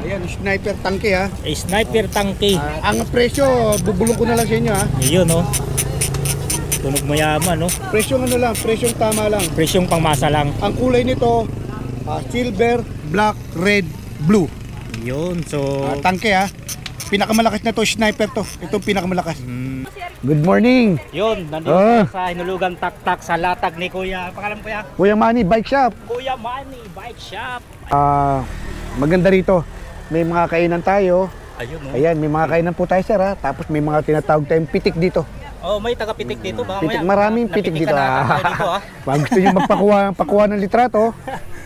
Ayan, sniper tangke ha. Sniper tangke. Ang presyo, bubulong ko na lang sa inyo ha. Yun no. Tunog mayaman no. Presyong ano lang, presyong tama lang. Presyong pangmasa lang. Ang kulay nito, silver, black, red, blue. Yun, so tangke ha. Pinakamalakas na to, sniper to. Itong pinakamalakas. Good morning. Yun, nandito sa Hinulugan Taktak sa latag ni Kuya. Pangalan Kuya? Kuya Manny Bike Shop. Kuya Manny Bike Shop. Maganda rito. May mga kainan tayo. Ayun no. Ayan, may mga kainan po tayo sir ha. Tapos may mga tinatawag tayong pitik dito. Oh, may taga-pitik dito ba? Pitik, maraming pitik dito. Pag gusto nyo magpakuha ng litrato,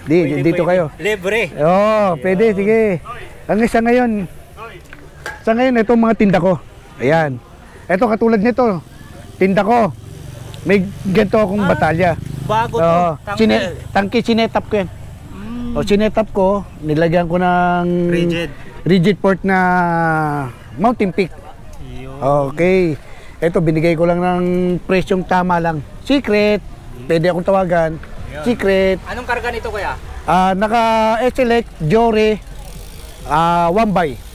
dito kayo. Libre. Pwede, sige. Sa ngayon, itong mga tinda ko. Ayan. Ito katulad nito, tinda ko. May ganito akong batalya. Bago to. Tangke, sinetap ko yan. Sinetap ko, nilagyan ko ng rigid port na Mountain Peak. Okay. Ito, binigay ko lang ng presyong tama lang. Secret. Pwede akong tawagan. Secret. Anong karga nito Kuya? Naka SLX, Jory, 1x.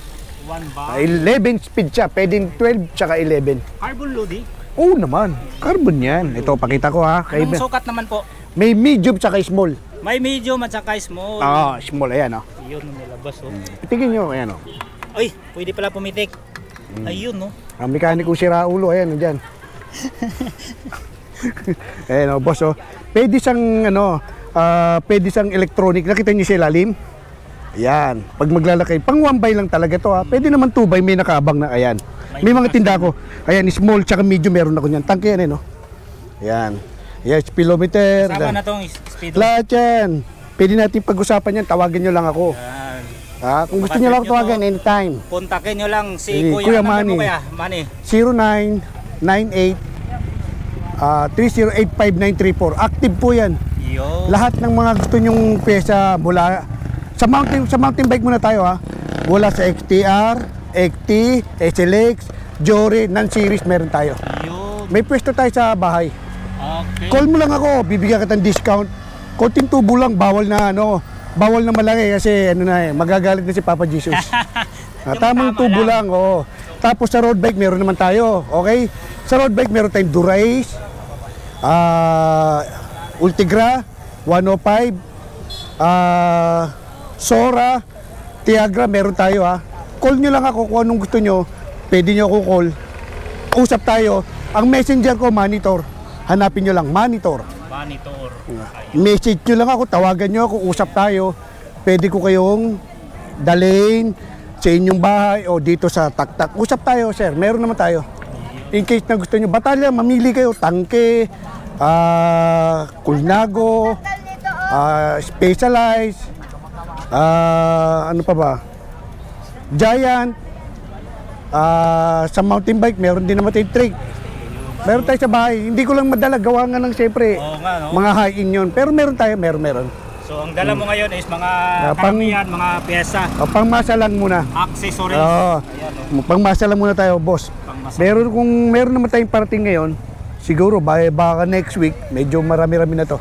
11 speed siya, pwedeng 12 tsaka 11. Carbon loading? Oo naman, carbon yan. Ito, pakita ko ha. Anong sukat naman po? May medium tsaka small. May medium at saka small. Small, ayan o. Yun, nilabas o. Tingin nyo, ayan o. Ay, pwede pala pumitik. Ayun no. Ang mekaniko sira ulo, ayan o dyan. Ayan o, boss o. Pwede siyang, pwede siyang electronic. Nakita nyo siya ilalim? Ayan, pag maglalakay, pang 1x lang talaga to ha. Pwede naman 2x, may nakaabang na, ayan. May mga tinda ko. Ayan, small tsaka medium meron ako niyan. Tangke yan no. Ayan. Ayan, speedometer. Sama na tong speedo. Lahat yan. Pwede natin pag-usapan yan, tawagin nyo lang ako. Kung gusto nyo lang ako tawagan, anytime. Kontakin nyo lang si Kuya Manny. Kuya Manny. 0998 3085 934. Active po yan. Lahat ng mga gusto nyong pyesa mula sa mountain bike muna tayo ha. Wala sa XTR, XT, SLX, Jory, non-series meron tayo. May pwesto tayo sa bahay. Okay. Call mo lang ako, bibigyan kita ng discount. Konting tubo lang, bawal na malaki kasi magagalit na si Papa Jesus. Tamang tubo lang, oo. Tapos sa road bike meron naman tayo, okay? Sa road bike meron tayong Durace, Ultigra, 105, Sora, Tiagra, meron tayo ha. Call nyo lang ako kung anong gusto nyo. Pwede nyo ako call. Usap tayo. Ang messenger ko, Monitor. Hanapin nyo lang, Monitor. Message nyo lang ako, tawagan nyo ako, usap tayo. Pwede ko kayong dalhin sa inyong bahay o dito sa Taktak. Usap tayo, sir. Meron naman tayo. In case na gusto nyo, batalya, mamili kayo. Tangke, Kulnago, Specialized, ano pa ba? Giant. Sa mountain bike meron din naman tayong trick. Meron tayo sa bahay. Hindi ko lang madala, gawa nga ng siyempre mga high-in yun. Pero meron tayo, meron. So ang dala mo ngayon is mga karamihan, mga pyesa. Pangmasa lang muna. Accessories. Pangmasa lang muna tayo, boss. Kung meron naman tayong parating ngayon, siguro baka next week, medyo marami-rami na to.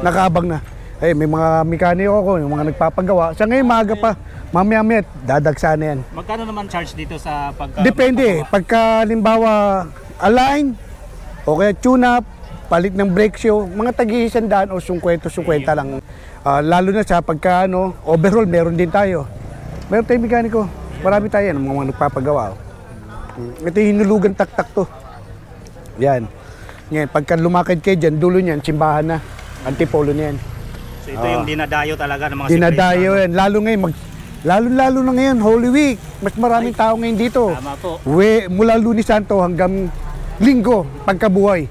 Nakaabang na. May mga mekaniko ako, yung mga nagpapagawa. Sa ngayon, maaga pa. Mamaya-maya, dadagsa na yan. Magkano naman charge dito sa Depende. Pagka, halimbawa, align, o kaya tune-up, palit ng brake show, mga tag-100 o 50 lang. Lalo na sa pagka, overall, meron din tayo. Meron tayong mekaniko. Marami tayo yan, mga nagpapagawa. Ito yung Hinulugan Taktak to. Yan. Ngayon, pagka lumakad kayo dyan, dulo niyan, simbahan na. Antipolo na yan. So ito yung dinadayo talaga ng mga dinadayo yan. Lalo na ngayon, Holy Week. Mas maraming tao ngayon dito. Tama po. Mula Lunes Santo hanggang Linggo, pagkabuhay.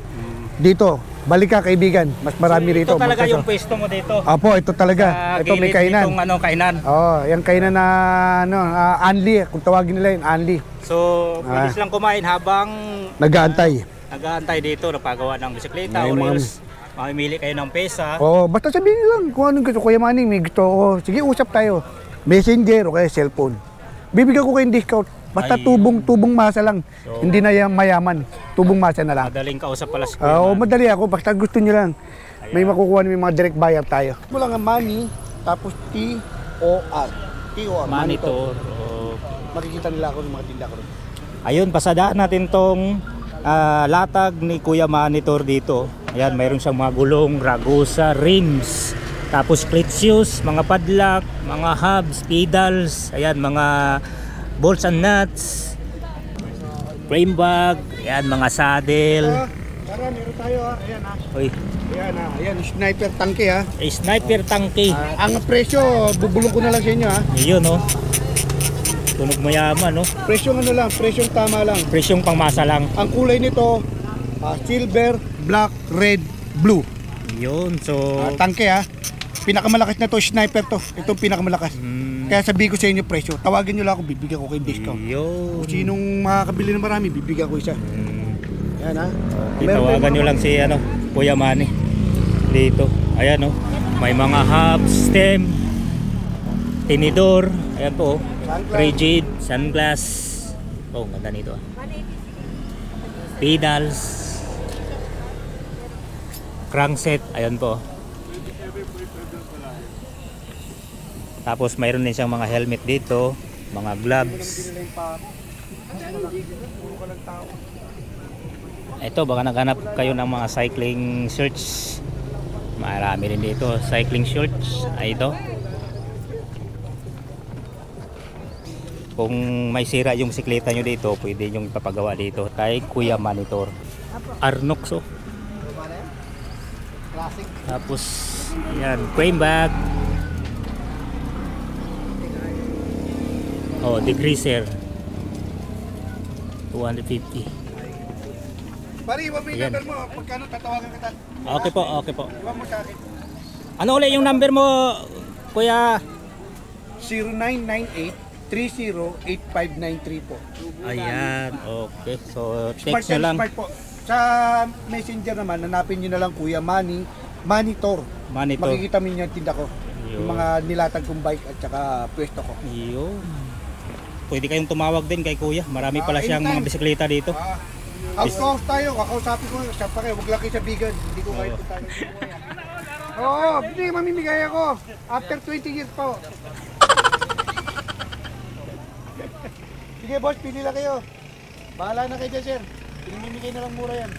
Dito, balik ka kaibigan. Mas marami rito. Ito talaga yung pwesto mo dito. Apo, ito talaga. Ito may kainan. Kainan. Yung kainan na Anli, kung tawagin nila yun, Anli. So, pwede silang kumain habang nag-aantay. Nag-aantay dito, napagawa ng bisikleta o reels. Mamimili kayo ng pesa. Basta sabihin nyo lang kung anong gusto. Kuya Manny, may gusto ko. Sige, usap tayo. Messenger o kaya cellphone. Bibigyan ko kayong discount. Basta tubong masa lang. So, hindi na mayaman. Tubong masa na lang. Madaling kausap pala si madali ako. Basta gusto nyo lang. May makukuha, may mga direct buyer tayo. Mo lang ang Manny, tapos T-O-R. T-O-R, Manitor. Makikita nila ako ng mga tinda ko rin. Ayun, pasadaan natin tong latag ni Kuya Manitor dito. Ayan, mayroon siyang mga gulong, ragusa, rims, tapos cleat shoes, mga padlock, mga hubs, pedals, ayan, mga bolts and nuts, frame bag, ayan, mga saddle. Tara, meron tayo ha. Ayan ha. Uy, Ayan ha. Ayan, sniper tangke ha. sniper tangke. Ang presyo, bubulong ko na lang sa inyo ha. Ayun, oh. Tunog mayaman, no? Presyong ano lang, presyong tama lang. Presyong pangmasa lang. Ang kulay nito, silver, black, red, blue. Yun, so... Tangke ha. Pinakamalakas na to, sniper to. Ito pinakamalakas. Kaya sabihin ko sa inyo presyo, tawagin nyo lang ako, bibigyan ko kayo discount. Yun. Kung sinong makakabili ng marami, bibigyan ko isa. Ayan ha. Tawagan nyo lang si Kuya Manny dito. Ayan, oh. May mga hub, stem, tinidor. Ayan po, oh. Rigid, sunglass. Oh, ganda nito. Pedals. Crankset. Ayan po. Tapos mayroon din siyang mga helmet dito, mga gloves. Ito, baka naghanap kayo ng mga cycling shirts. Marami rin dito, cycling shirts. Ay, ito. Kung may sira yung bisikleta nyo dito, pwede nyo ipapagawa dito kay Kuya Manitor. Arnox, oh. Tapos, yan, frame bag. Oh, degreaser. 250. Pari, iwan mo yung Ayan. number mo. Pagkano tatawagan kita? Okay po, okay po. Iwan mo sa akin. Ano ulit yung number mo, Kuya? 0998-308593 po. Ayan, okay. So, Smart text nyo yan, lang. smart po. Sa messenger naman, hanapin nyo na lang Kuya Manny, Manitor. Manitor. Makikita mo yung tinda ko. Yun. Yung mga nilatag kong bike at saka pwesto ko. Yun. Pwede kayong tumawag din kay Kuya. Marami pala siyang mga anytime. bisikleta dito. House to house tayo, kakausapin ko. Siya pa kayo, huwag lang kayo sa bigan. Hindi ko kayo puntahan. Oo, hindi, mamimigay ako. After 20 years po. Sige boss, pili lang kayo. Bahala na kayo dyan sir. Pinimimigay na lang mura yan.